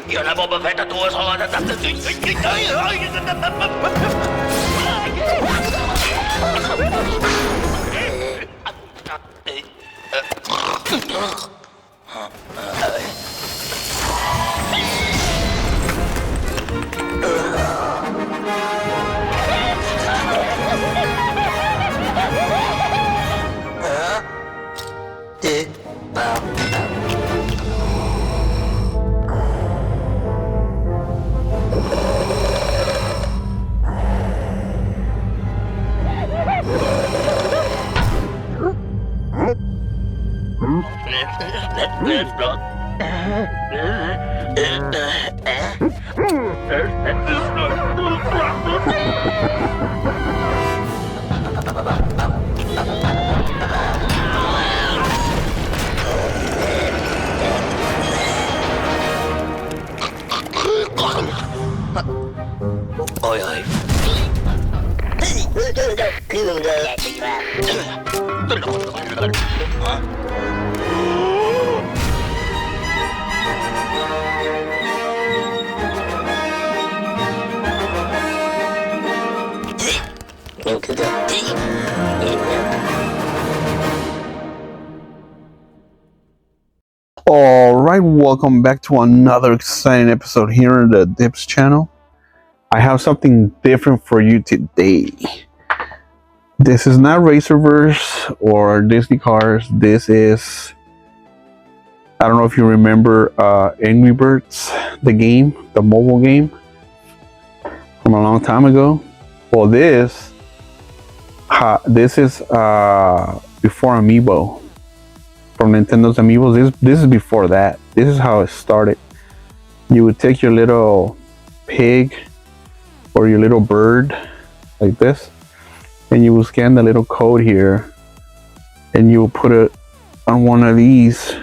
Io la bomba fetta tua sono Oi, oi. Alright, welcome back to another exciting episode here on the Dips channel. I have something different for you today. This is not Racerverse or Disney Cars. This is, I don't know if you remember Angry Birds, the game, the mobile game from a long time ago. Well, this is before Amiibo. From Nintendo's Amiibos. This is before that. This is how it started. You would take your little pig or your little bird like this, and you will scan the little code here, and you will put it on one of these,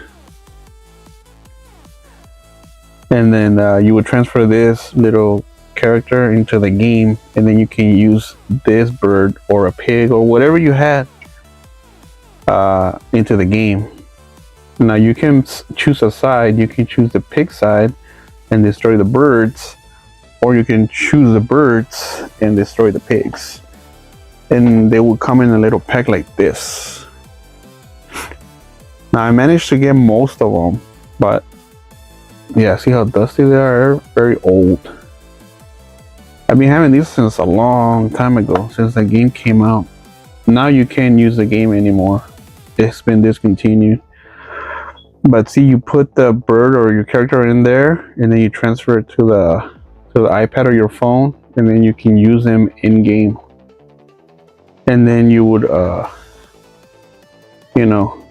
and then you would transfer this little character into the game, and then you can use this bird or a pig or whatever you had into the game. Now you can choose a side. You can choose the pig side and destroy the birds, or you can choose the birds and destroy the pigs. And they will come in a little pack like this. Now I managed to get most of them, but yeah, see how dusty they are? Very old. I've been having these since a long time ago, since the game came out. Now you can't use the game anymore. It's been discontinued. But see, you put the bird or your character in there, and then you transfer it to the iPad or your phone, and then you can use them in game. And then you would,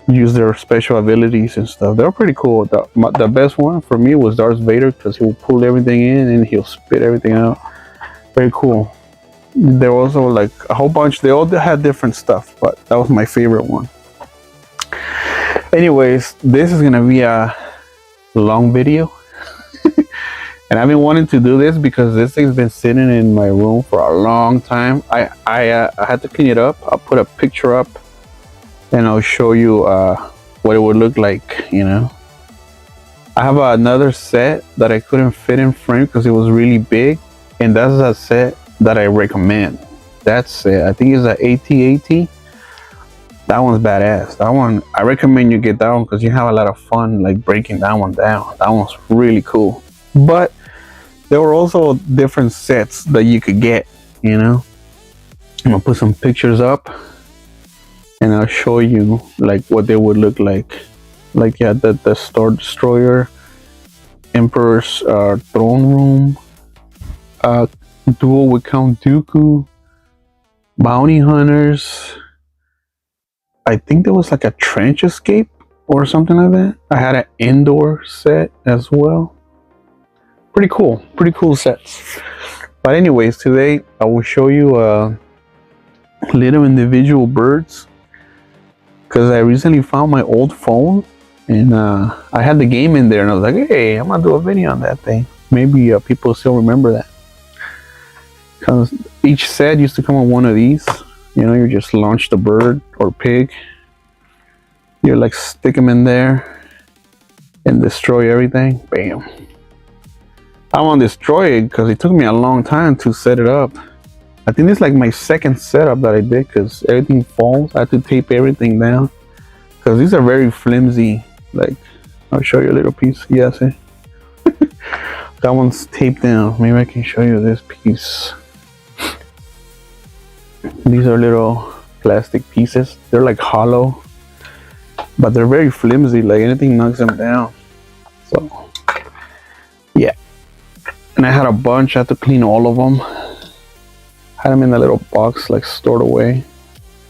use their special abilities and stuff. They're pretty cool. The best one for me was Darth Vader, because he'll pull everything in and he'll spit everything out. Very cool. There was also like a whole bunch. They all had different stuff, but that was my favorite one. Anyways, this is gonna be a long video. And I've been wanting to do this because this thing's been sitting in my room for a long time. I had to clean it up. I'll put a picture up and I'll show you what it would look like, I have another set that I couldn't fit in frame because it was really big, and that's a set that I recommend. That's it. I think it's an AT-AT. That one's badass. That one, I recommend you get that one because you have a lot of fun like breaking that one down. That one's really cool. But there were also different sets that you could get, I'm gonna put some pictures up and I'll show you like what they would look like. Like, yeah, the Star Destroyer, Emperor's throne room, duel with Count Dooku, Bounty hunters. I think there was like a trench escape or something like that. I had an indoor set as well. Pretty cool sets. But anyways, today I will show you little individual birds, because I recently found my old phone and I had the game in there, and I was like, hey, I'm gonna do a video on that thing. Maybe people still remember that, because each set used to come on one of these. You know, you just launch the bird or pig, you like stick them in there and destroy everything. Bam. I want to destroy it because it took me a long time to set it up. I think this is like my second setup that I did, because everything falls. I had to tape everything down because these are very flimsy. Like, I'll show you a little piece. Yeah, see? That one's taped down. Maybe I can show you this piece. These are little plastic pieces. They're like hollow, but they're very flimsy. Like, anything knocks them down. So, yeah. And I had a bunch. I had to clean all of them. Had them in a little box, like stored away.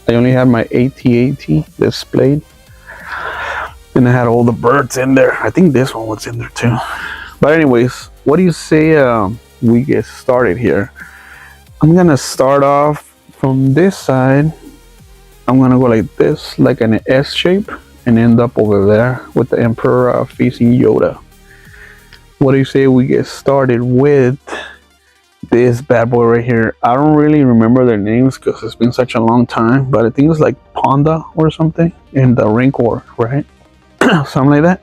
I only had my AT-AT displayed. And I had all the birds in there. I think this one was in there too. But anyways, what do you say we get started here? I'm gonna start off from this side. I'm gonna go like this, like an S shape, and end up over there with the Emperor facing Yoda. What do you say we get started with this bad boy right here? I don't really remember their names because it's been such a long time, but I think it's like Panda or something, and the Rancor, right? Something like that.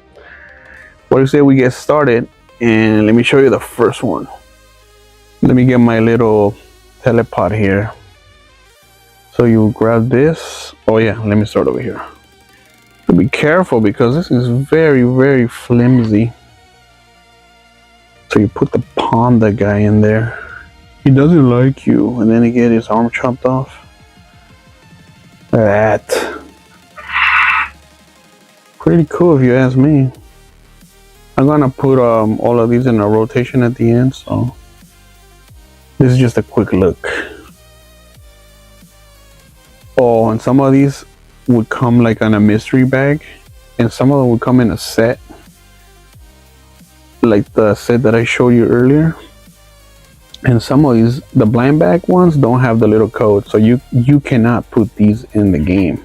What do you say we get started? And let me show you the first one. Let me get my little telepod here. So you grab this. Oh yeah, let me start over here. So be careful because this is very flimsy. So you put the Panda guy in there. He doesn't like you, and then he get his arm chopped off. That. Pretty cool if you ask me. I'm gonna put all of these in a rotation at the end, so this is just a quick look. Oh, and some of these would come like on a mystery bag, and some of them would come in a set, like the set that I showed you earlier. And some of these, the blind bag ones, don't have the little code, so you cannot put these in the game.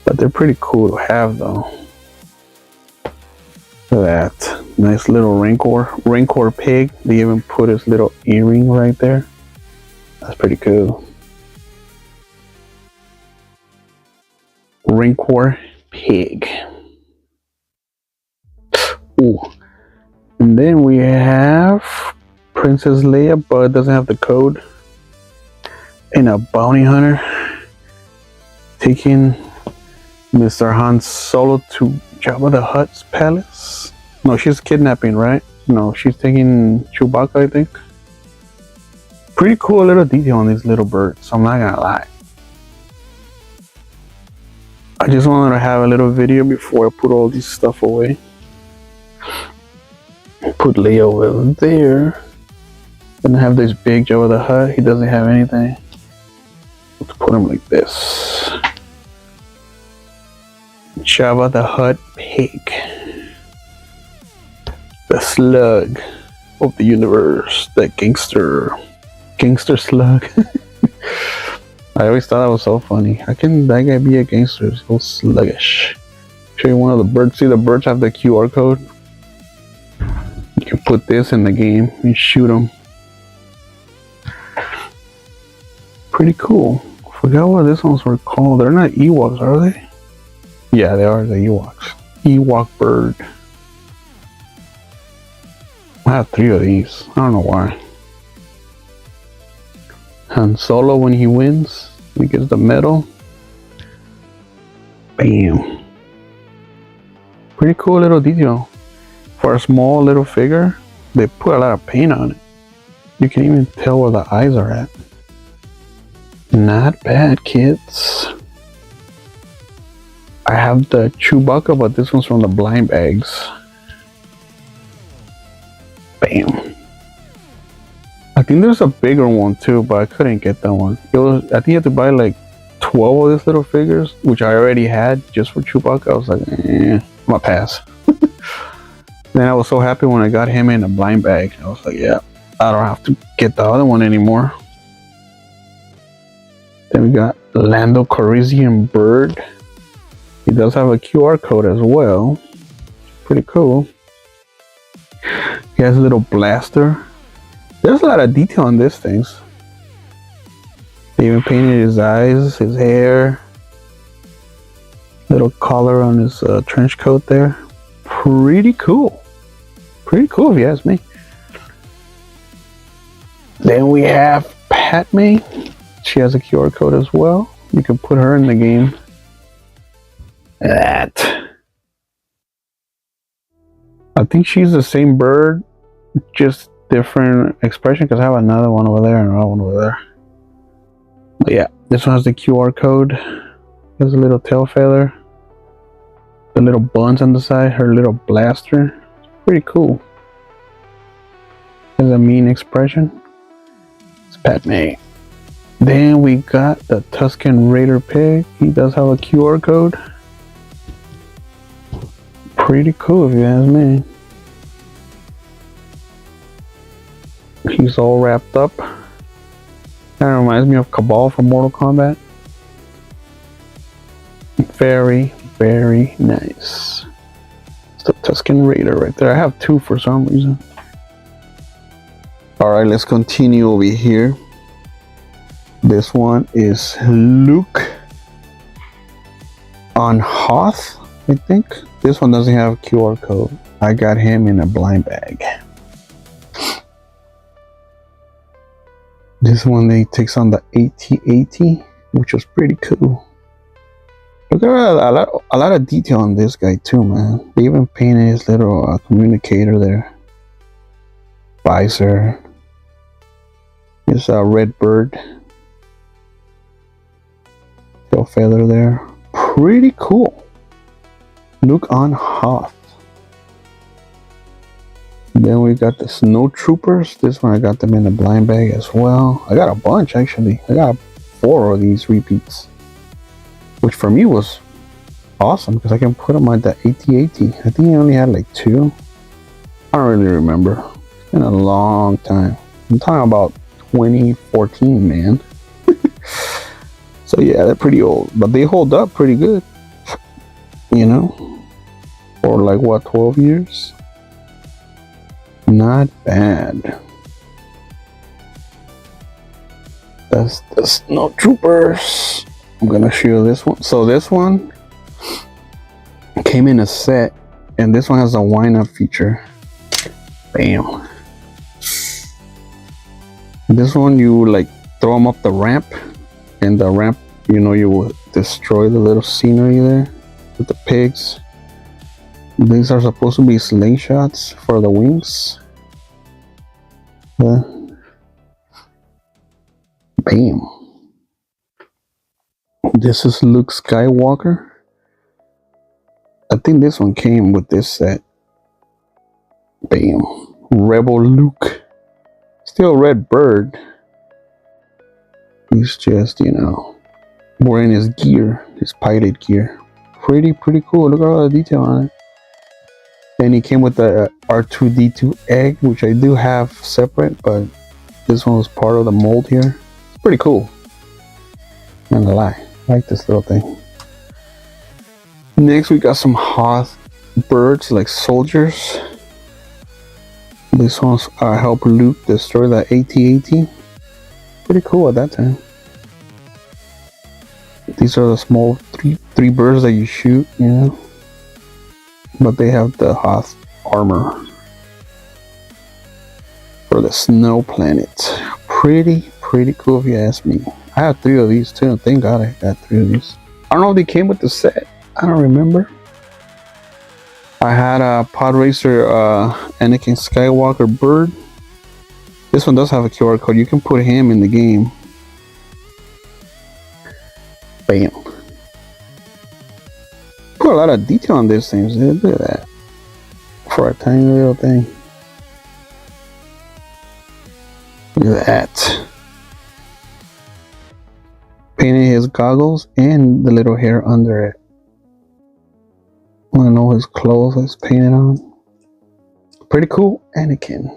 But they're pretty cool to have though. Look at that. Nice little Rancor pig. They even put his little earring right there. That's pretty cool. Rancor pig. Ooh. And then we have Princess Leia, but it doesn't have the code. And a bounty hunter taking Mr. Han Solo to Jabba the Hutt's palace. No, she's kidnapping, right? No, she's taking Chewbacca, I think. Pretty cool little detail on these little birds, I'm not gonna lie. I just wanted to have a little video before I put all this stuff away. Put Leia over there. Then I have this big Jabba the Hutt. He doesn't have anything. Let's put him like this. Jabba the Hutt pig. The slug of the universe. The gangster slug. I always thought that was so funny. How can that guy be a gangster? He's so sluggish. Show you one of the birds. See, the birds have the QR code. You can put this in the game and shoot them. Pretty cool. Forgot what these ones were called. They're not Ewoks, are they? Yeah, they are the Ewoks. Ewok bird. I have 3 of these. I don't know why. Han Solo, when he wins, he gets the medal. Bam. Pretty cool little detail. For a small little figure, they put a lot of paint on it. You can even tell where the eyes are at. Not bad, kids. I have the Chewbacca, but this one's from the blind bags. Bam. A I think there's a bigger one too, but I couldn't get that one. I think you had to buy like 12 of these little figures, which I already had just for Chewbacca. I was like, I'm gonna pass. Then I was so happy when I got him in a blind bag. I was like, yeah, I don't have to get the other one anymore. Then we got Lando Calrissian Bird. He does have a QR code as well. Pretty cool. He has a little blaster. There's a lot of detail on these things. They even painted his eyes, his hair. Little collar on his trench coat there. Pretty cool. Pretty cool if you ask me. Then we have Padme. She has a QR code as well. You can put her in the game. That. I think she's the same bird, just different expression, because I have another one over there and another one over there. But yeah, this one has the QR code. There's a little tail feather. The little buns on the side, her little blaster. Pretty cool. Has a mean expression. It's Padme. Then we got the Tusken Raider pig. He does have a QR code. Pretty cool if you ask me. He's all wrapped up. That reminds me of Cabal from Mortal Kombat. Very, very nice. It's the Tusken Raider right there. I have two for some reason. Alright, let's continue over here. This one is Luke on Hoth, I think. This one doesn't have a QR code. I got him in a blind bag. This one, he takes on the AT-AT, which was pretty cool. Look at a lot of detail on this guy too, man. They even painted his little communicator there. Visor. His red bird. Tail feather there. Pretty cool. Luke on Hoth. Then we got the Snow Troopers. This one I got them in a blind bag as well. I got a bunch actually. I got 4 of these repeats, which for me was awesome because I can put them at the AT-AT. I think I only had like 2. I don't really remember. It's been a long time. I'm talking about 2014, man. So yeah, they're pretty old, but they hold up pretty good. You know, for like what, 12 years? Not bad. That's the Snow Troopers. I'm gonna show you this one. So this one came in a set, and this one has a wind-up feature. Bam. This one, you like throw them up the ramp, and the ramp, you know, you will destroy the little scenery there with the pigs. These are supposed to be slingshots for the wings. Bam. This is Luke Skywalker. I think this one came with this set. Bam. Rebel Luke. Still red bird. He's just, you know, wearing his gear, his pilot gear. Pretty cool. Look at all the detail on it. Then he came with the R2-D2 egg, which I do have separate, but this one was part of the mold here. It's pretty cool. Not gonna lie, I like this little thing. Next, we got some Hoth birds, like soldiers. This one's help Luke destroy the AT-AT. Pretty cool at that time. These are the small three birds that you shoot, you know. But they have the Hoth armor for the snow planet. Pretty cool if you ask me. I have 3 of these too. Thank God I got 3 of these. I don't know if they came with the set. I don't remember. I had a Pod Racer Anakin Skywalker bird. This one does have a QR code. You can put him in the game. Bam. Put a lot of detail on these things, dude. Look at that. For a tiny little thing. Look at that. Painted his goggles and the little hair under it. I don't know his clothes is painted on. Pretty cool. Anakin.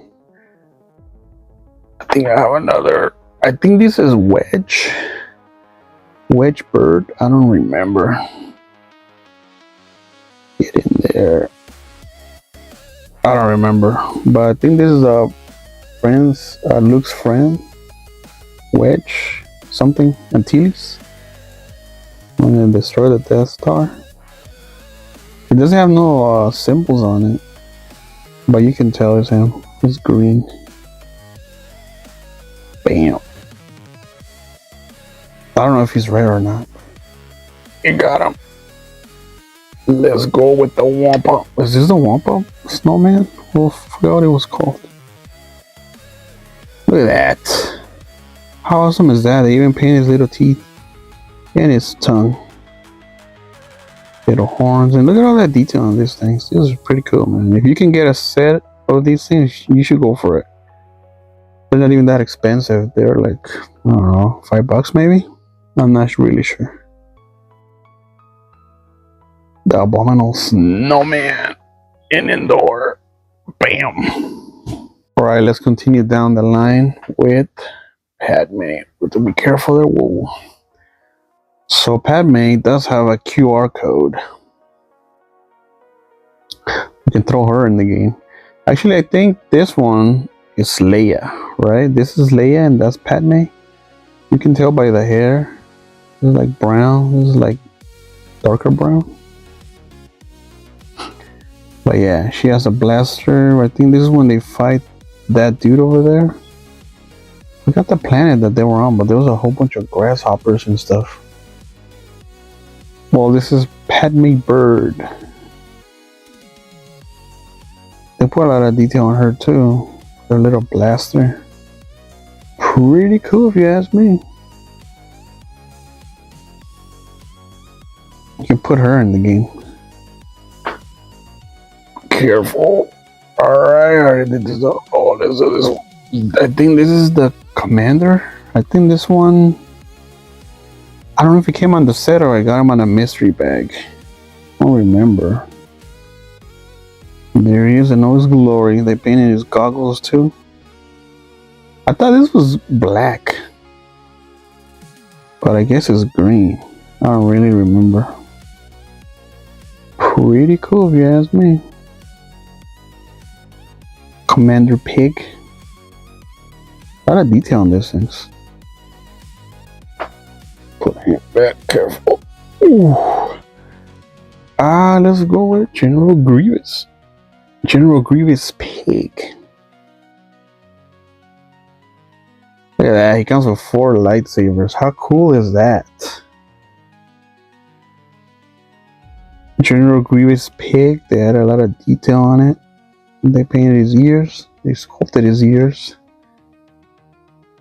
I think I have another. I think this is Wedge. Wedge Bird. I don't remember. Get in there. I don't remember. But I think this is Luke's friend. Wedge. Something. Antilles. I'm gonna destroy the Death Star. It doesn't have no symbols on it. But you can tell it's him. It's green. Bam. I don't know if he's rare or not. You got him. Let's go with the Wampa. Is this the Wampa snowman? Oh, I forgot what it was called. Look at that. How awesome is that? They even painted his little teeth and his tongue. Little horns. And look at all that detail on these things. This is pretty cool, man. If you can get a set of these things, you should go for it. They're not even that expensive. They're like, I don't know, $5 maybe? I'm not really sure. The Abominable Snowman in Indoor. Bam. Alright, let's continue down the line with Padme. We have to be careful there. Whoa. So Padme does have a QR code. You can throw her in the game. Actually, I think this one is Leia, right? This is Leia and that's Padme. You can tell by the hair. This is like brown. This is like darker brown. But yeah, she has a blaster. I think this is when they fight that dude over there. I forgot the planet that they were on, but there was a whole bunch of grasshoppers and stuff. Well, this is Padme Bird. They put a lot of detail on her too. Her little blaster. Pretty cool if you ask me. You can put her in the game. Careful. Alright, I already did this. Oh, this one. I think this is the commander. I think this one. I don't know if it came on the set or I got him on a mystery bag. I don't remember. There he is in all his glory. They painted his goggles too. I thought this was black. But I guess it's green. I don't really remember. Pretty cool if you ask me. Commander Pig. A lot of detail on these things. Put him back, careful. Ooh. Let's go with General Grievous. General Grievous Pig. Look at that, he comes with 4 lightsabers. How cool is that? General Grievous Pig, they had a lot of detail on it. They painted his ears. They sculpted his ears.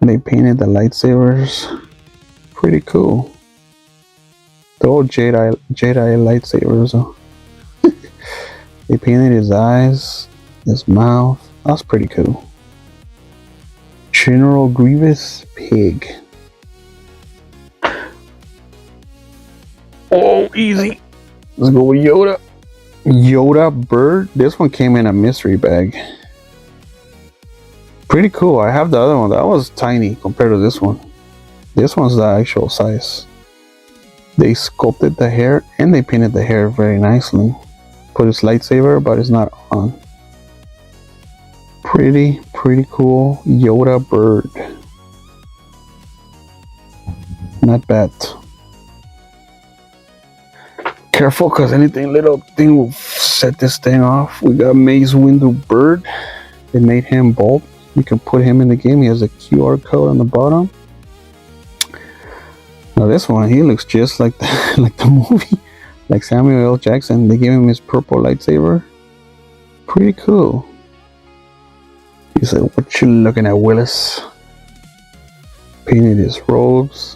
They painted the lightsabers. Pretty cool. The old Jedi lightsabers. They painted his eyes, his mouth. That's pretty cool. General Grievous Pig. Oh, easy. Let's go with Yoda. Yoda Bird. This one came in a mystery bag. Pretty cool. I have the other one. That was tiny compared to this one. This one's the actual size. They sculpted the hair and they painted the hair very nicely. Put his lightsaber, but it's not on. Pretty cool Yoda Bird. Not bad. Careful, because anything little thing will set this thing off. We got Mace Windu Bird. They made him bold. You can put him in the game. He has a QR code on the bottom. Now this one, he looks just like the movie, like Samuel L. Jackson. They gave him his purple lightsaber. Pretty cool. He said, "What you looking at, Willis?" Painted his robes.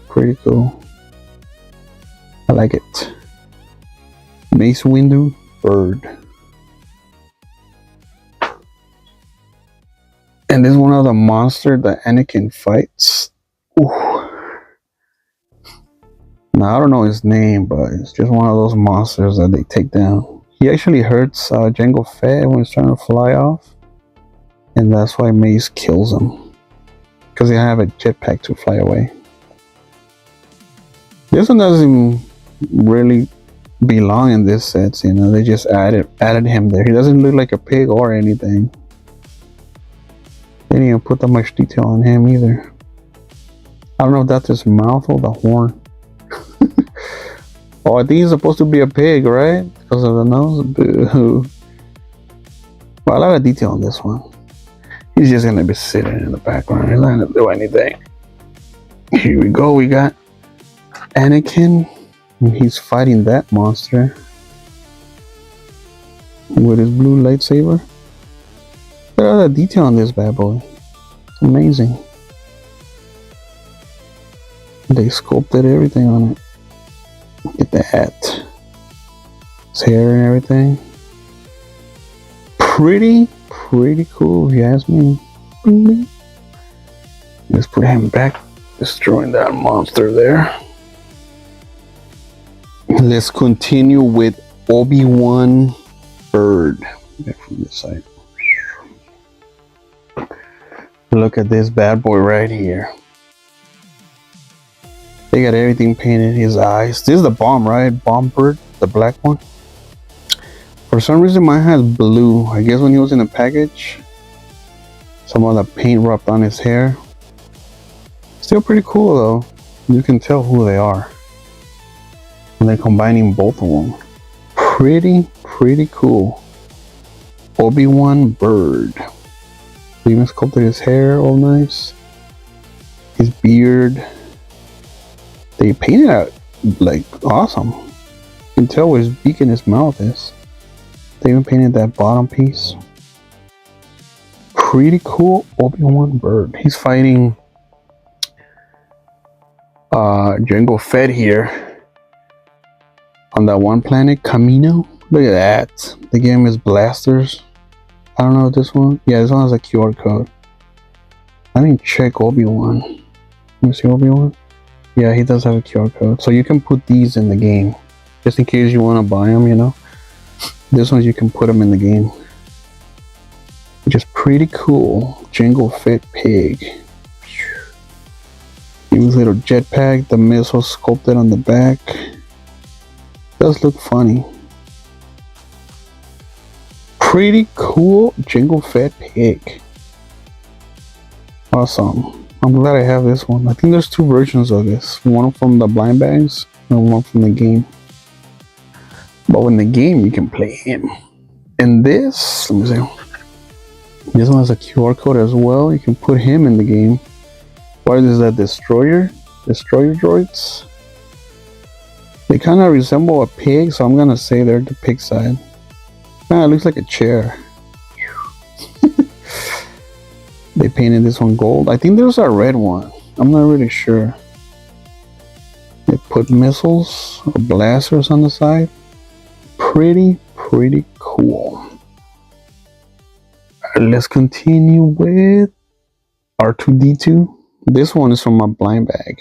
Pretty cool. I like it. Mace Windu Bird. And this is one of the monsters that Anakin fights. Ooh. Now I don't know his name, but it's just one of those monsters that they take down. He actually hurts Jango Fett when he's trying to fly off, and that's why Mace kills him, because they have a jetpack to fly away. This one doesn't really belong in this set, you know. They just added him there. He doesn't look like a pig or anything. They didn't even put that much detail on him either. I don't know if that's his mouth or the horn. Oh, I think he's supposed to be a pig, right? Because of the nose. Boo. Well, a lot of detail on this one. He's just gonna be sitting in the background. He's not gonna do anything. Here we go. We got Anakin. He's fighting that monster with his blue lightsaber. Look at all the detail on this bad boy. It's amazing. They sculpted everything on it. Look at that. His hair and everything. Pretty cool if you ask me. Let's put him back, destroying that monster there. Let's continue with Obi-Wan Bird. Back from this side. Look at this bad boy right here. They got everything painted. His eyes. This is the bomb, right? Bomb bird, the black one. For some reason, mine has blue. I guess when he was in the package, some of the paint rubbed on his hair. Still pretty cool though. You can tell who they are. And they're combining both of them. Pretty cool. Obi-Wan Bird. They even sculpted his hair all nice. His beard. They painted out like awesome. You can tell where his beak and his mouth is. They even painted that bottom piece. Pretty cool Obi-Wan Bird. He's fighting Jango Fett here on that one planet, Camino. Look at that. They gave him his blasters. I don't know this one. Yeah, this one has a QR code. I didn't check Obi-Wan. Let me see Obi-Wan. Yeah, he does have a QR code. So you can put these in the game. Just in case you want to buy them, you know. This one you can put them in the game. Which is pretty cool. Jango Fett pig. Use little jetpack. The missile sculpted on the back. Does look funny. Pretty cool Jango Fett pig. Awesome. I'm glad I have this one. I think there's two versions of this. One from the blind bags and one from the game. But in the game you can play him. And this, let me see. This one has a QR code as well. You can put him in the game. What is that? Destroyer droids. They kind of resemble a pig, so I'm gonna say they're the pig side. It looks like a chair. They painted this one gold. I think there's a red one. I'm not really sure. They put missiles or blasters on the side. Pretty cool. Let's continue with R2-D2. This one is from my blind bag.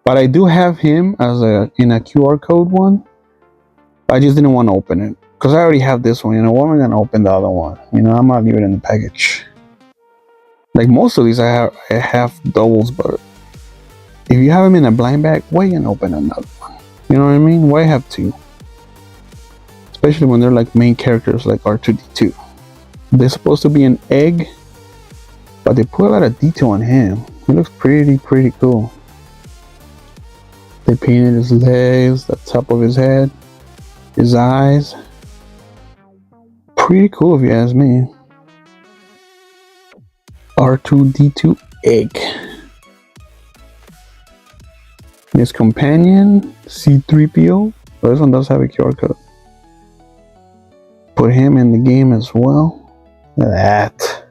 But I do have him as in a QR code one. I just didn't want to open it. Because I already have this one, you know. Why am I going to open the other one? You know, I'm going to leave it in the package. Like most of these I have doubles, but if you have them in a blind bag, why you gonna open another one? You know what I mean? Why have two? Especially when they're like main characters like R2-D2. They're supposed to be an egg, but they put a lot of detail on him. He looks pretty cool. They painted his legs, the top of his head, his eyes. Pretty cool if you ask me. R2-D2 egg. His companion, C-3PO. Oh, this one does have a QR code. Put him in the game as well. Look at that.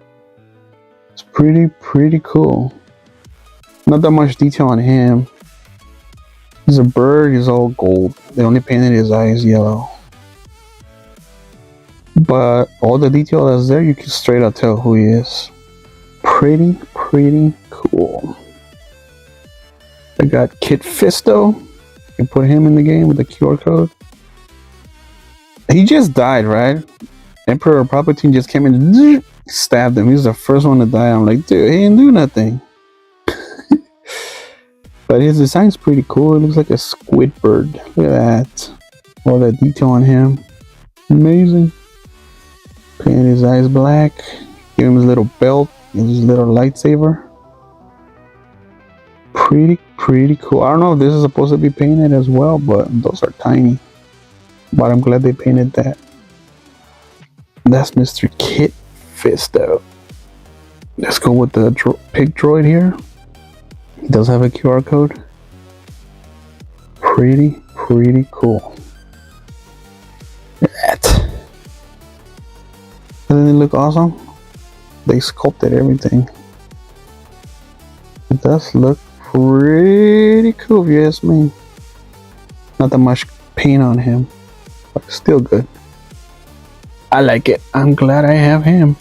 It's pretty cool. Not that much detail on him. He's a bird, he's all gold. They only painted his eyes yellow. But all the detail that's there, you can straight out tell who he is. Pretty cool. I got Kid Fisto. You can put him in the game with the QR code. He just died, right? Emperor Palpatine just came in, stabbed him. He's the first one to die. I'm like, dude, he didn't do nothing. But his design's pretty cool. It looks like a squid bird. Look at that. All that detail on him. Amazing. Painted his eyes black. Give him his little belt. His little lightsaber. Pretty cool. I don't know if this is supposed to be painted as well, but those are tiny. But I'm glad they painted that. That's Mr. Kit Fisto. Let's go with the pig droid here. He does have a QR code. Pretty cool. Look at that. Doesn't it look awesome? They sculpted everything. It does look pretty cool if you ask me. Not that much paint on him, but still good. I like it. I'm glad I have him.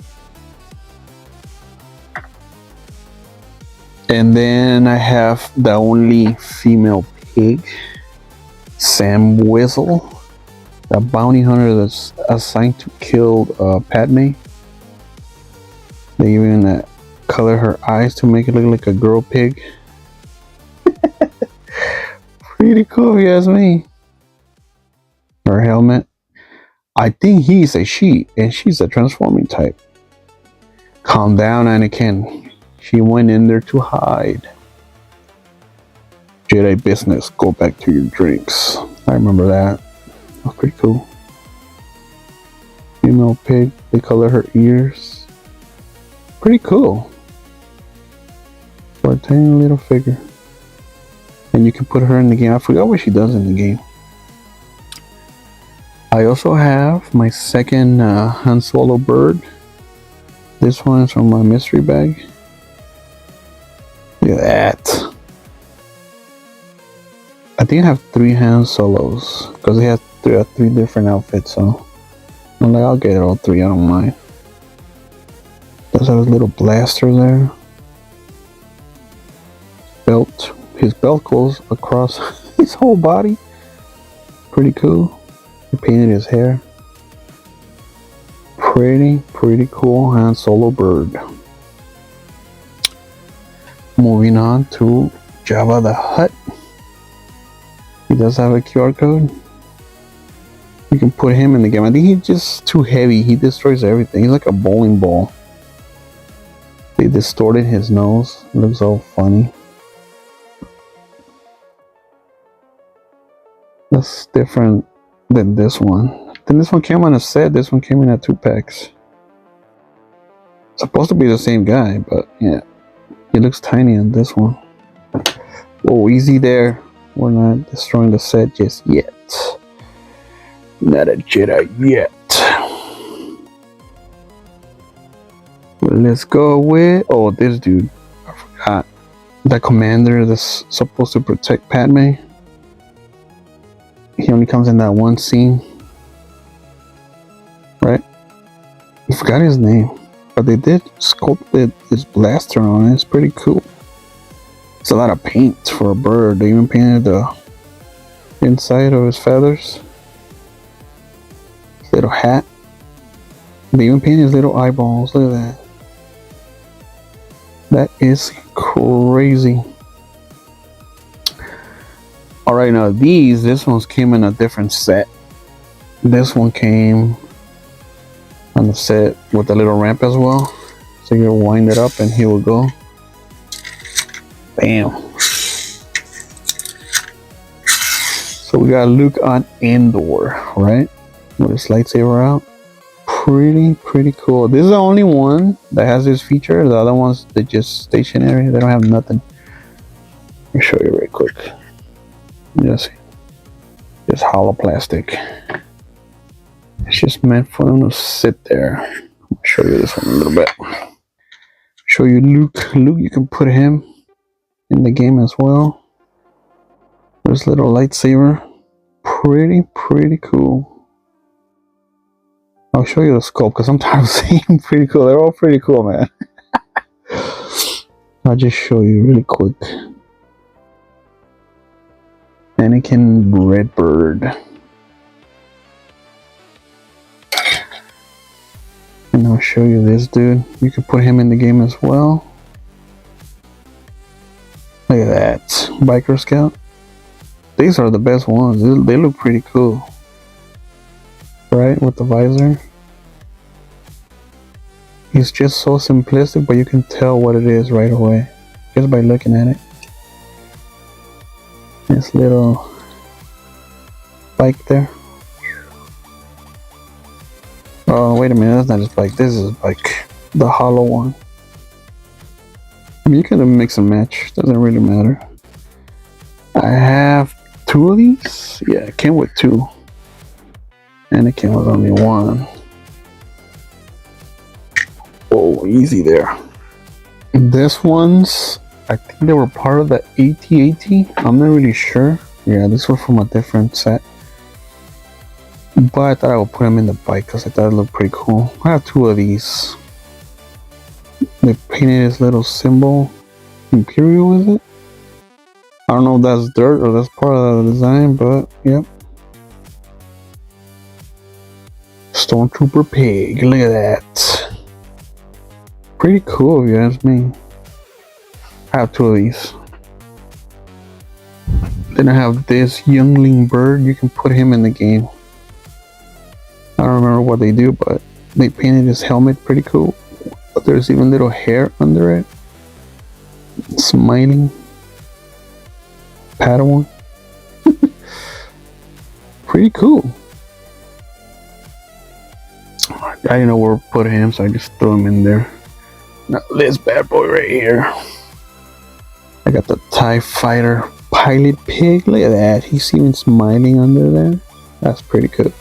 And then I have the only female pig, Sam Whistle, the bounty hunter that's assigned to kill Padme. They even color her eyes to make it look like a girl pig. Pretty cool if you ask me. Her helmet. I think he's a she, and she's a transforming type. Calm down, Anakin. She went in there to hide. Jedi business. Go back to your drinks. I remember that. That was pretty cool. Female pig. They color her ears. Pretty cool. For a tiny little figure. And you can put her in the game. I forgot what she does in the game. I also have my second Han Solo bird. This one is from my mystery bag. Look at that. I think I have 3 Han Solos because he has 3 different outfits. So I'm like, I'll get all 3. I don't mind. Does have his little blaster there. Belt. His belt goes across his whole body. Pretty cool. He painted his hair. Pretty cool Han Solo bird. Moving on to Jabba the Hutt. He does have a QR code. You can put him in the game. I think he's just too heavy. He destroys everything. He's like a bowling ball. They distorted his nose. It looks all funny. That's different than this one. Then this one came on a set. This one came in at 2 packs. Supposed to be the same guy, but yeah. He looks tiny on this one. Whoa, easy there. We're not destroying the set just yet. Not a Jedi yet. But let's go with... Oh, this dude. I forgot. The commander that's supposed to protect Padme. He only comes in that one scene. Right? I forgot his name. But they did sculpt this blaster on it. It's pretty cool. It's a lot of paint for a bird. They even painted the inside of his feathers. His little hat. They even painted his little eyeballs. Look at that. That is crazy. Alright, now this ones came in a different set. This one came on the set with a little ramp as well. So you wind it up and here we go. Bam. So we got Luke on Endor, right? With his lightsaber out. Pretty cool. This is the only one that has this feature. The other ones, they're just stationary. They don't have nothing. Let me show you real quick. Just hollow plastic. It's just meant for them to sit there. I'll show you this one a little bit. Show you Luke. Luke, you can put him in the game as well. There's a little lightsaber. Pretty cool. I'll show you the sculpt because I'm tired of saying pretty cool. They're all pretty cool, man. I'll just show you really quick. Anakin Redbird. And I'll show you this dude. You can put him in the game as well. Look at that. Biker Scout. These are the best ones. They look pretty cool. Right? With the visor. It's just so simplistic, but you can tell what it is right away. Just by looking at it. This little bike there. Oh, wait a minute, that's not his bike. This is his bike. The hollow one. I mean, you can mix and match. Doesn't really matter. I have 2 of these. Yeah, it came with 2. And it came with only 1. Oh, easy there. This one's, I think they were part of the AT-AT. I'm not really sure. Yeah, this was from a different set. But I thought I would put them in the bike because I thought it looked pretty cool. I have 2 of these. They painted this little symbol. Imperial, is it? I don't know if that's dirt or that's part of the design, but yep. Stormtrooper pig. Look at that. Pretty cool, if you ask me. I have 2 of these. Then I have this youngling bird. You can put him in the game. I don't remember what they do, but they painted his helmet pretty cool. But there's even little hair under it. Smiling. Padawan. Pretty cool. I didn't know where to put him, so I just threw him in there. Now this bad boy right here. I got the TIE Fighter pilot pig. Look at that. He's even smiling under there. That's pretty good.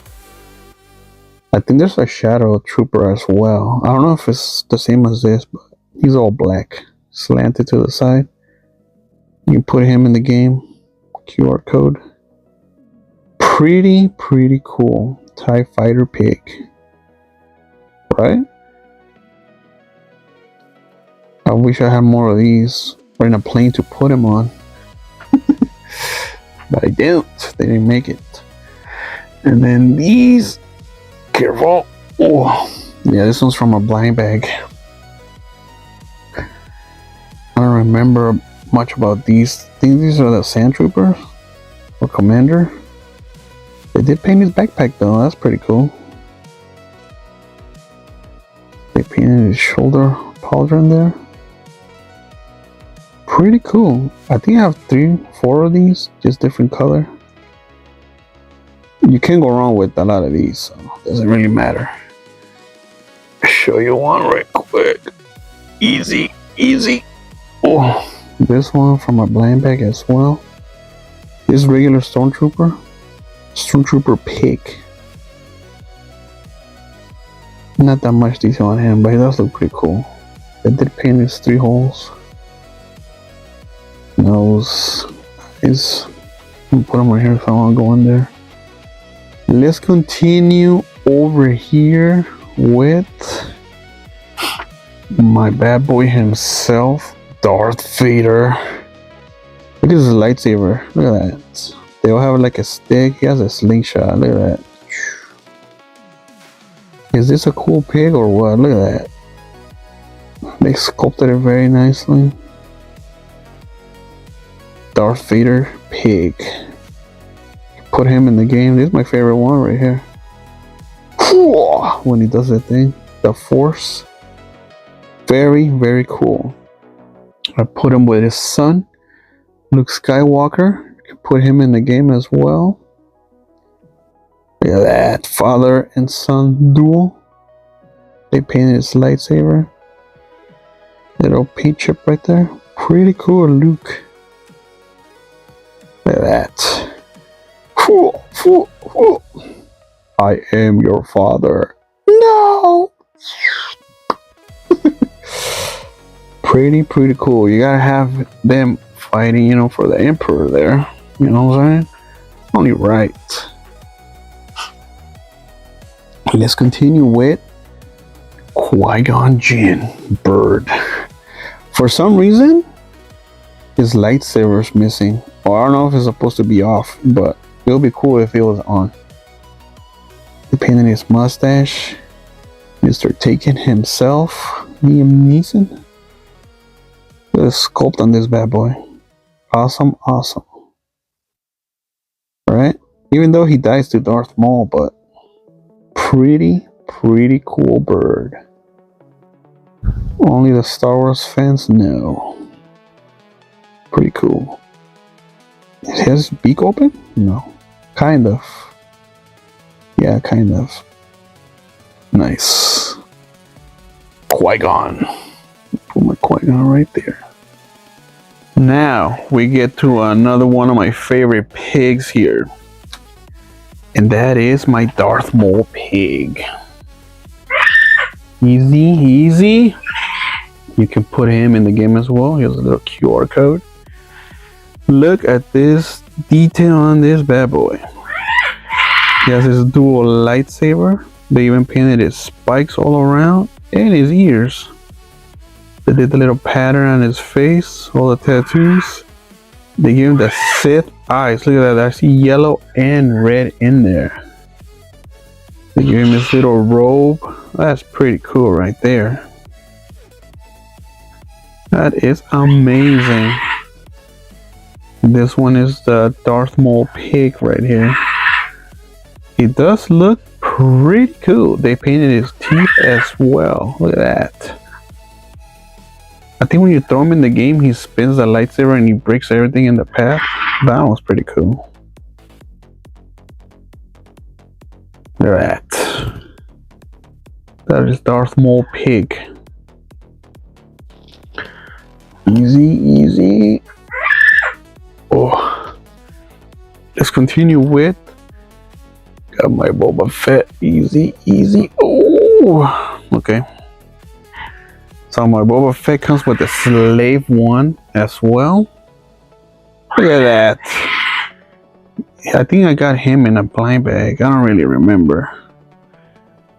I think there's a Shadow Trooper as well. I don't know if it's the same as this, but he's all black. Slanted to the side. You can put him in the game. QR code. Pretty cool. TIE Fighter pig. Right? I wish I had more of these. Or in a plane to put him on. But I don't. They didn't make it. And then these. Careful. Oh. Yeah, this one's from a blind bag. I don't remember much about these. I think these are the Sand Troopers. Or Commander. They did paint his backpack though. That's pretty cool. They painted his shoulder pauldron there. Pretty cool. I think I have 3-4 of these, just different color. You can't go wrong with a lot of these, so it doesn't really matter. I'll show you one right quick. Easy. Oh, this one from a blind bag as well. This regular Stormtrooper pig. Not that much detail on him, but he does look pretty cool. They did paint his 3 holes. Nose, eyes. I'm gonna put them right here if I want to go in there. Let's continue over here with my bad boy himself, Darth Vader. Look at his lightsaber. Look at that. They all have like a stick. He has a slingshot. Look at that. Is this a cool pig or what? Look at that. They sculpted it very nicely. Darth Vader pig. Put him in the game. This is my favorite one right here. When he does that thing. The Force. Very cool. I put him with his son, Luke Skywalker. You can put him in the game as well. Look at that. Father and son duel. They painted his lightsaber. Little paint chip right there. Pretty cool, Luke. Look at that. I am your father. No! Pretty cool. You gotta have them fighting, for the Emperor there. You know what I'm saying? Only right. Let's continue with Qui-Gon Jinn bird. For some reason, his lightsaber's missing. Or I don't know if it's supposed to be off, but it would be cool if it was on. They painted his mustache. Mr. Taken himself. Liam Neeson. Look at the sculpt on this bad boy. Awesome, awesome. Right? Even though he dies to Darth Maul, but pretty cool bird. Only the Star Wars fans know. Pretty cool. Is his beak open? No. Kind of. Yeah, kind of. Nice. Qui-Gon. Put my Qui-Gon right there. Now we get to another one of my favorite pigs here. And that is my Darth Maul pig. Easy, easy. You can put him in the game as well. Here's a little QR code. Look at this detail on this bad boy. He has his dual lightsaber. They even painted his spikes all around and his ears. They did the little pattern on his face, all the tattoos. They gave him the Sith eyes. Look at that. I see yellow and red in there. They gave him this little robe. That's pretty cool right there. That is amazing. This one is the Darth Maul pig right here. He does look pretty cool. They painted his teeth as well. Look at that. I think when you throw him in the game, he spins the lightsaber and he breaks everything in the path. That was pretty cool. Look at that. That is Darth Maul pig. Easy, easy. Oh. Let's continue with. Got my Boba Fett. Easy, easy. Oh. Okay. So my Boba Fett comes with the Slave One as well. Look at that. I think I got him in a blind bag. I don't really remember.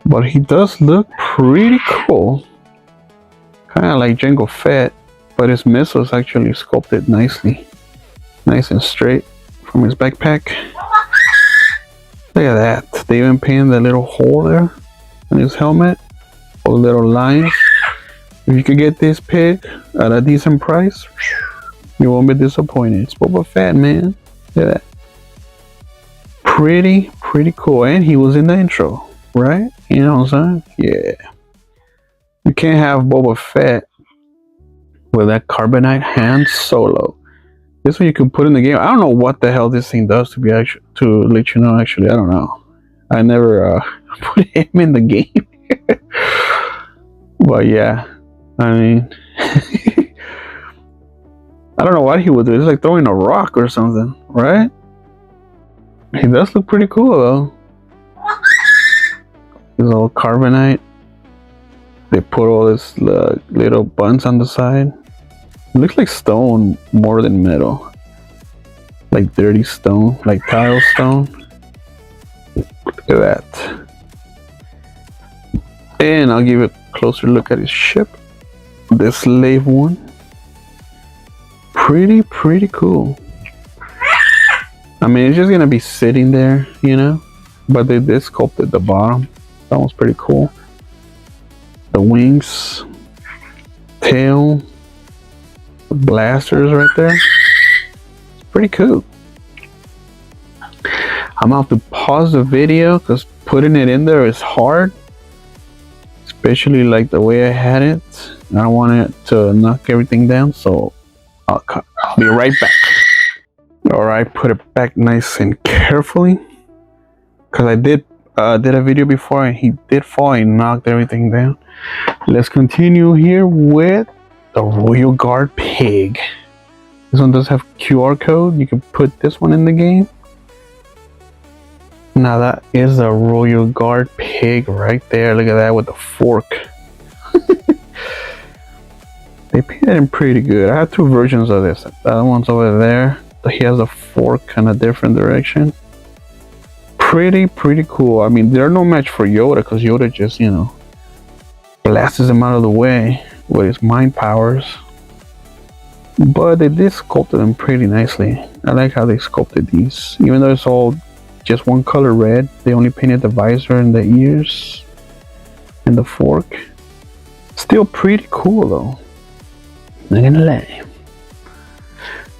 But he does look pretty cool. Kind of like Jango Fett. But his missiles actually sculpted nicely. Nice and straight from his backpack. Look at that. They even painted the little hole there on his helmet. All the little lines. If you could get this pig at a decent price, you won't be disappointed. It's Boba Fett, man. Look at that. Pretty cool. And he was in the intro, right? You know what I'm saying? Yeah. You can't have Boba Fett with that carbonite Han Solo. This one you can put in the game. I don't know what the hell this thing does to let you know. Actually, I don't know. I never put him in the game. But yeah. I mean, I don't know what he would do. It's like throwing a rock or something, right? He does look pretty cool though. His little carbonite. They put all this little buns on the side. It looks like stone more than metal. Like dirty stone, like tile stone. Look at that. And I'll give a closer look at his ship. The Slave One. Pretty cool. I mean, it's just gonna be sitting there, you know. But they did sculpt at the bottom. That was pretty cool. The wings, tail, the blasters right there. It's pretty cool. I'm gonna have to pause the video because putting it in there is hard. Especially like the way I had it. I don't want it to knock everything down, so I'll be right back. Alright, put it back nice and carefully. Because I did a video before and he did fall and knocked everything down. Let's continue here with the Royal Guard pig. This one does have QR code. You can put this one in the game. Now that is a Royal Guard pig right there. Look at that with the fork. They painted him pretty good. I have two versions of this. The other one's over there. He has a fork kind of different direction. Pretty cool. I mean, they're no match for Yoda because Yoda just, you know, blasts him out of the way with his mind powers. But they did sculpt them pretty nicely. I like how they sculpted these. Even though it's all just one color red, they only painted the visor and the ears and the fork. Still pretty cool though. Not gonna lie.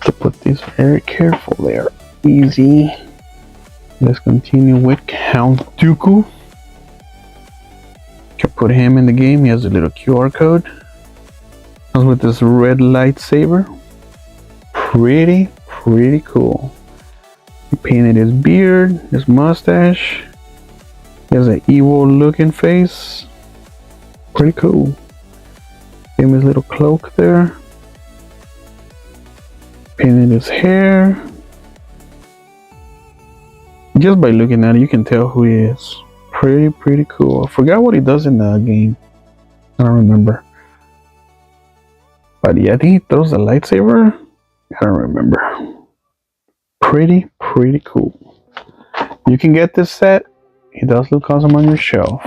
To put this very careful there. Easy. Let's continue with Count Dooku. Can put him in the game. He has a little QR code. Comes with this red lightsaber. Pretty cool. He painted his beard, his mustache. He has an evil looking face. Pretty cool. Gave him his little cloak there. Painted his hair. Just by looking at it, you can tell who he is. Pretty cool. I forgot what he does in the game. I don't remember. But yeah, I think he throws a lightsaber. I don't remember. Pretty cool. You can get this set. It does look awesome on your shelf.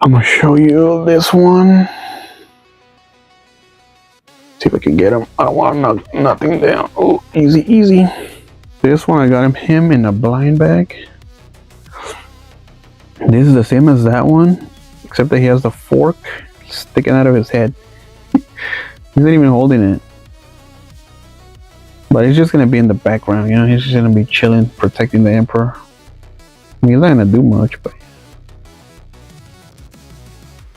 I'm gonna show you this one. See if I can get him. I don't want to knock nothing down. Oh, easy. This one I got him in a blind bag. This is the same as that one, except that he has the fork sticking out of his head. He's not even holding it. But he's just gonna be in the background, you know, he's just gonna be chilling, protecting the Emperor. I mean, he's not gonna do much, but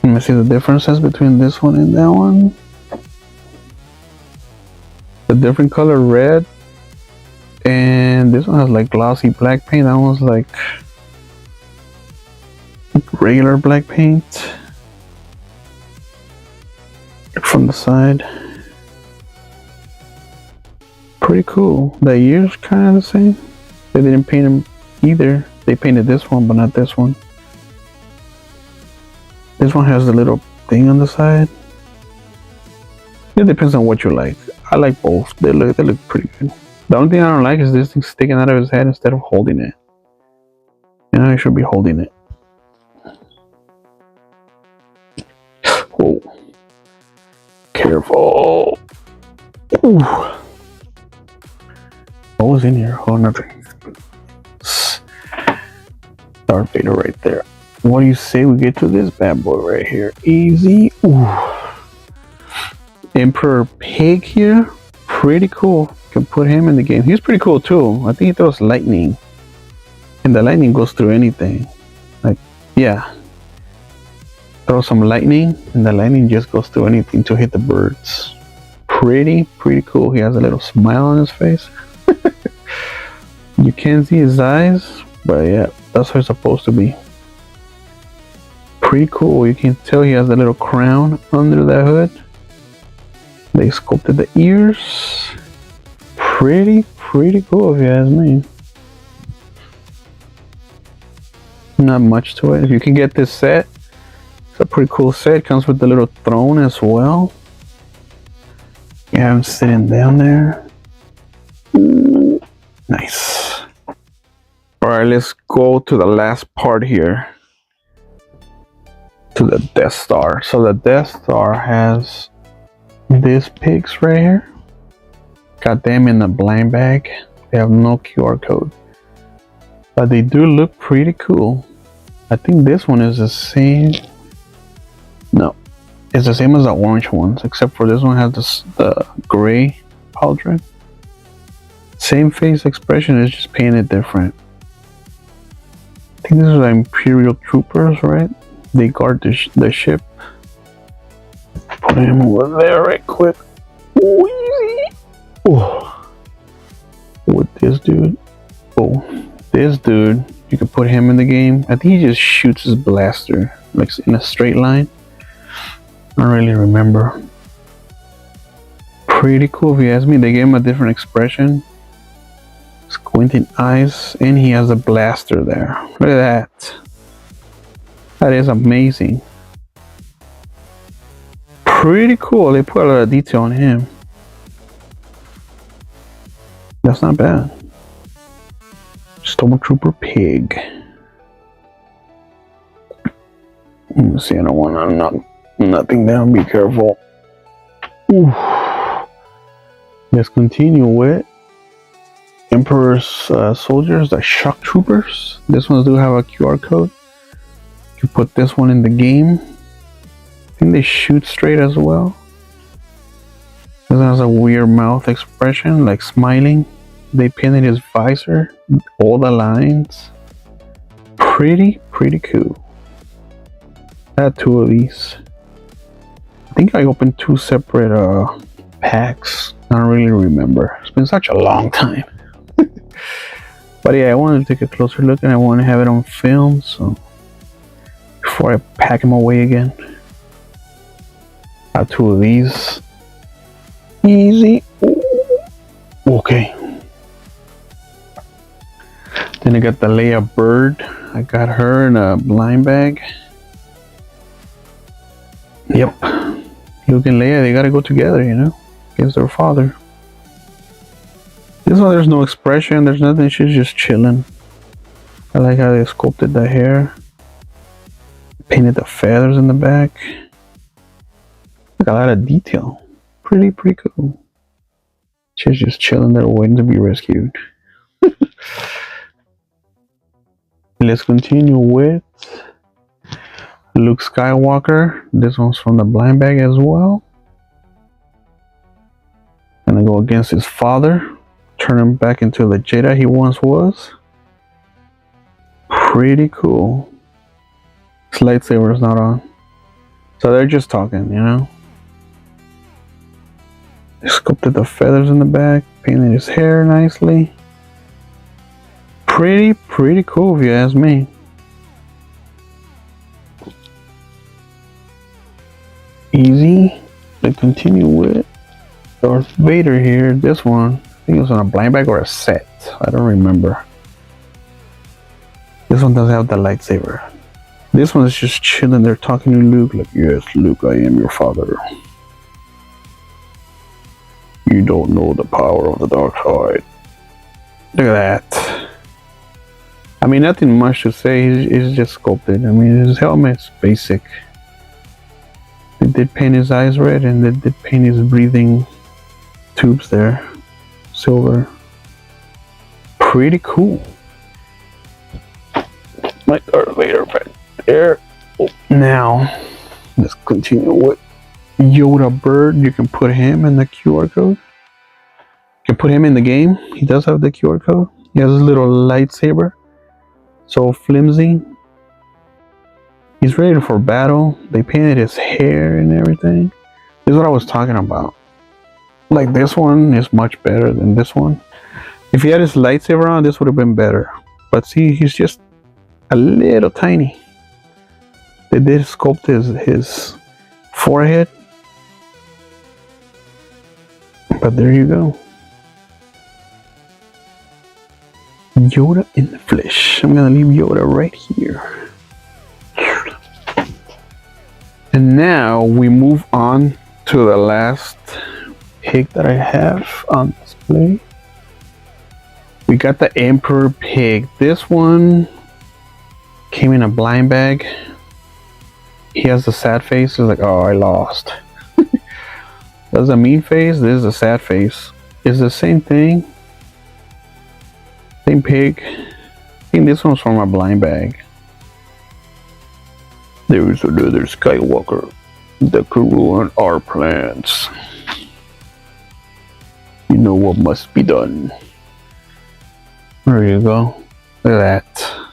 let me see the differences between this one and that one. The different color red, and this one has like glossy black paint. That one's like regular black paint. From the side. Pretty cool. The ears kind of the same. They didn't paint them either. They painted this one, but not this one. This one has a little thing on the side. It depends on what you like. I like both. They look pretty good. The only thing I don't like is this thing sticking out of his head instead of holding it. You know, he should be holding it. Oh. Careful. Ooh. What was in here? Oh, nothing. Darth Vader right there. What do you say we get to this bad boy right here? Easy. Ooh. Emperor Pig here. Pretty cool. Can put him in the game. He's pretty cool too. I think he throws lightning. And the lightning goes through anything. Like, yeah. Throw some lightning, and the lightning just goes through anything to hit the birds. Pretty cool. He has a little smile on his face. You can't see his eyes, but yeah, that's how it's supposed to be. Pretty cool. You can tell he has a little crown under that hood. They sculpted the ears. Pretty cool if you ask me. Not much to it. If you can get this set, it's a pretty cool set. Comes with the little throne as well. You have him sitting down there. Ooh, nice. Alright, let's go to the last part here. To the Death Star. So the Death Star has these pigs right here. Got them in a blind bag. They have no QR code. But they do look pretty cool. I think this one is the same. No, it's the same as the orange ones, except for this one has the gray pauldron. Same face expression, it's just painted different. I think this is the Imperial troopers, right? They guard the ship. Put him over there right quick. Ooh, easy. Oh, with this dude. Oh, this dude. You can put him in the game. I think he just shoots his blaster like in a straight line. I don't really remember. Pretty cool if you ask me. They gave him a different expression. Squinting eyes, and he has a blaster there. Look at that. That is amazing. Pretty cool. They put a lot of detail on him. That's not bad. Stormtrooper Pig. Let me see. I don't want to knock nothing down. Be careful. Ooh. Let's continue with Emperor's soldiers, the shock troopers. This ones do have a QR code. You put this one in the game. I think they shoot straight as well. This one has a weird mouth expression, like smiling. They painted his visor, all the lines. Pretty cool. I had 2 of these. I think I opened 2 separate packs. I don't really remember. It's been such a long time. But yeah, I wanted to take a closer look and I want to have it on film, so before I pack them away again. I have 2 of these. Easy. Okay. Then I got the Leia bird. I got her in a blind bag. Yep. Luke and Leia, they gotta go together, you know, against their father. This one, there's no expression, there's nothing, she's just chilling. I like how they sculpted the hair. Painted the feathers in the back. Like a lot of detail. Pretty cool. She's just chilling there waiting to be rescued. Let's continue with Luke Skywalker. This one's from the blind bag as well. Gonna go against his father. Turn him back into the Jedi he once was. Pretty cool. His lightsaber is not on. So they're just talking, you know. They sculpted the feathers in the back. Painted his hair nicely. Pretty cool if you ask me. Easy. Let's continue with Darth Vader here. This one, I think it was on a blind bag or a set. I don't remember. This one doesn't have the lightsaber. This one is just chilling there talking to Luke like, yes, Luke, I am your father. You don't know the power of the dark side. Look at that. I mean, nothing much to say. It's just sculpted. I mean, his helmet's basic. They did paint his eyes red and they did paint his breathing tubes there silver. Pretty cool. My Darth Vader right there. Oh, now, let's continue with Yoda Bird. You can put him in the QR code. You can put him in the game. He does have the QR code. He has his little lightsaber. So flimsy. He's ready for battle. They painted his hair and everything. This is what I was talking about. Like, this one is much better than this one. If he had his lightsaber on, this would have been better. But see, he's just a little tiny. They did sculpt his forehead. But there you go. Yoda in the flesh. I'm gonna leave Yoda right here. And now we move on to the last pig that I have on display. We got the Emperor pig. This one came in a blind bag. He has the sad face. He's like, oh, I lost. That's a mean face. This is a sad face. It's the same thing. Same pig. I think this one's from a blind bag. There is another Skywalker that could ruin our plans. You know what must be done. There you go. Look at that.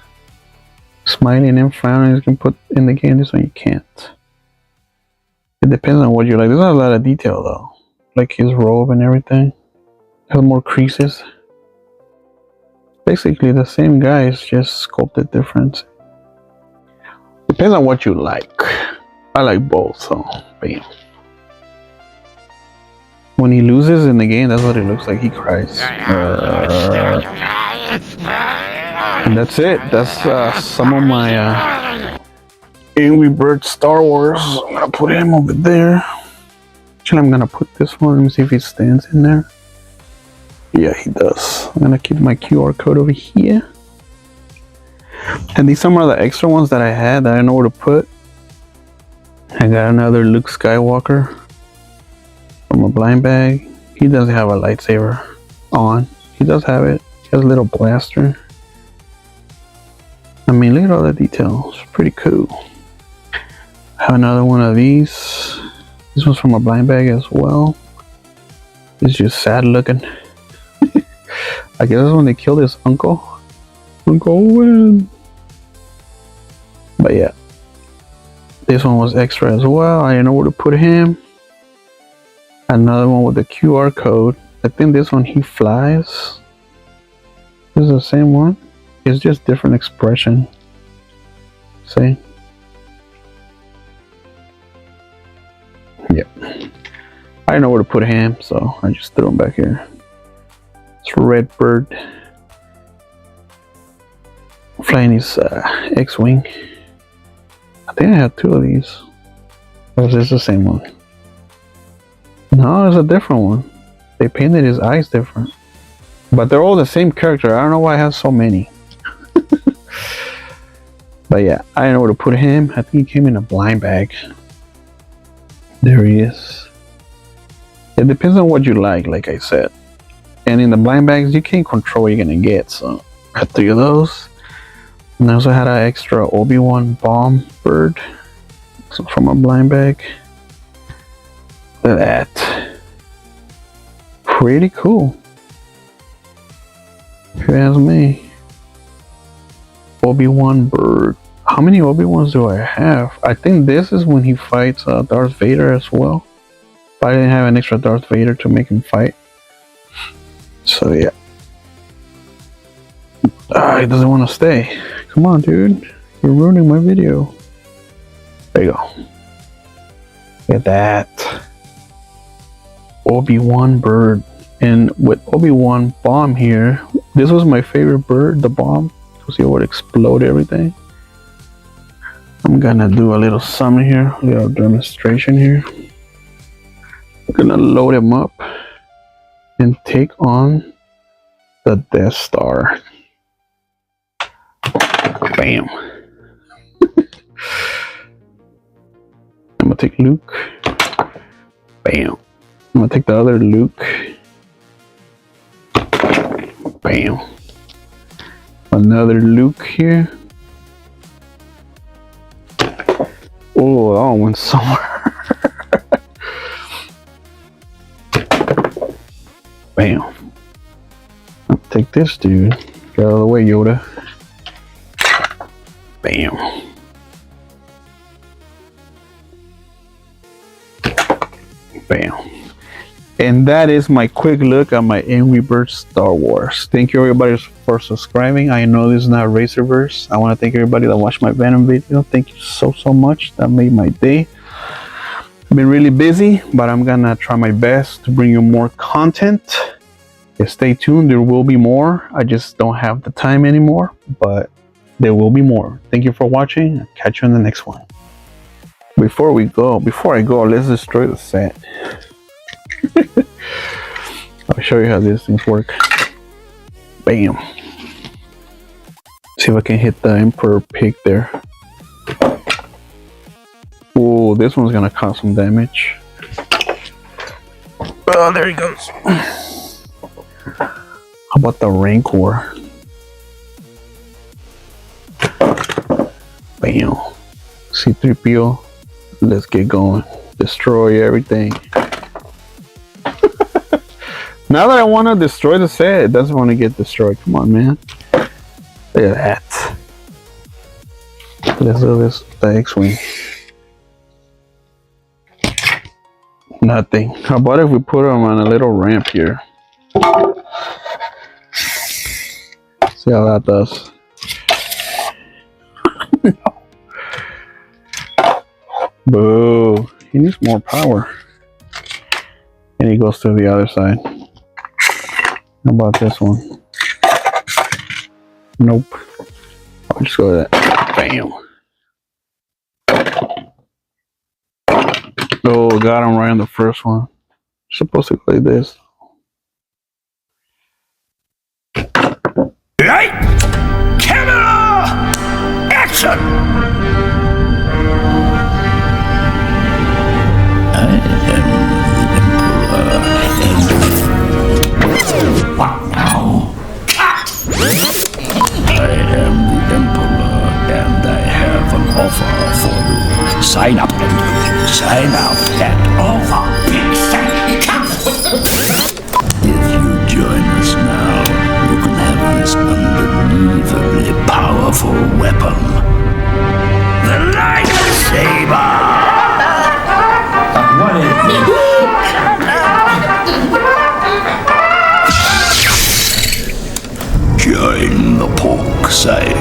Smiling and frowning you can put in the game. This one you can't. It depends on what you like. There's not a lot of detail though. Like his robe and everything. Has more creases. Basically the same guy, it's just sculpted different. Depends on what you like. I like both, so bam. When he loses in the game, that's what it looks like. He cries. And that's it. That's some of my Angry Bird Star Wars. I'm gonna put him over there. Actually, I'm gonna put this one. Let me see if he stands in there. Yeah, he does. I'm gonna keep my QR code over here. And these some are the extra ones that I had that I know where to put. I got another Luke Skywalker from a blind bag. he doesn't have a lightsaber on. He does have it. He has a little blaster. I mean, look at all the details. Pretty cool. I have another one of these. This one's from a blind bag as well. It's just sad looking. I guess that's when they killed his uncle. Uncle Owen. But yeah. This one was extra as well. I didn't know where to put him. Another one with the QR code. I think this one he flies. This is the same one. It's just different expression. See? Yep. I didn't know where to put him, so I just threw him back here. It's Red Bird. Flying his X-Wing. I think I have two of these. Or is this the same one? No, it's a different one. They painted his eyes different. But they're all the same character. I don't know why I have so many. But yeah, I didn't know where to put him. I think he came in a blind bag. There he is. It depends on what you like I said. And in the blind bags, you can't control what you're gonna get. So I got 3 of those. And I also had an extra Obi-Wan bomb bird. So from a blind bag. Look at that. Pretty cool. If you ask me. Obi-Wan bird. How many Obi-Wans do I have? I think this is when he fights Darth Vader as well. But I didn't have an extra Darth Vader to make him fight. So yeah. He doesn't want to stay. Come on, dude. You're ruining my video. There you go. Look at that. Obi-Wan bird. And with Obi-Wan bomb here, this was my favorite bird, the bomb. To see what explode everything. I'm gonna do a little summon here, a little demonstration here. I'm gonna load him up and take on the Death Star. Bam. I'm gonna take Luke. Bam. I'm gonna take the other Luke. Bam. Another Luke here. Oh, that one went somewhere. Bam. I'll take this dude. Get out of the way, Yoda. Bam. Bam. And that is my quick look at my Angry Birds Star Wars. Thank you everybody for subscribing. I know this is not Racerverse. I want to thank everybody that watched my Venom video. Thank you so much. That made my day. I've been really busy, but I'm gonna try my best to bring you more content. Stay tuned, there will be more. I just don't have the time anymore, but there will be more. Thank you for watching. I'll catch you in the next one. Before I go, let's destroy the set. I'll show you how these things work. Bam. See if I can hit the Emperor pig there. Oh, this one's gonna cause some damage. Oh, there he goes. How about the Rancor? Bam. C-3PO. Let's get going. Destroy everything. Now that I want to destroy the set, it doesn't want to get destroyed. Come on, man. Look at that. Let's do this. The X-Wing. Nothing. How about if we put them on a little ramp here? See how that does. Boo. He needs more power. And he goes to the other side. How about this one? Nope. I'll just go with that. Bam. Oh, got him right on the first one. Supposed to go like this. Right? Camera! Action! I am the Emperor, and I am the Emperor, and I have an offer for you. Sign up and offer. If you join us now, you can have this unbelievably powerful weapon. The lightsaber! What is it? Join the pork side.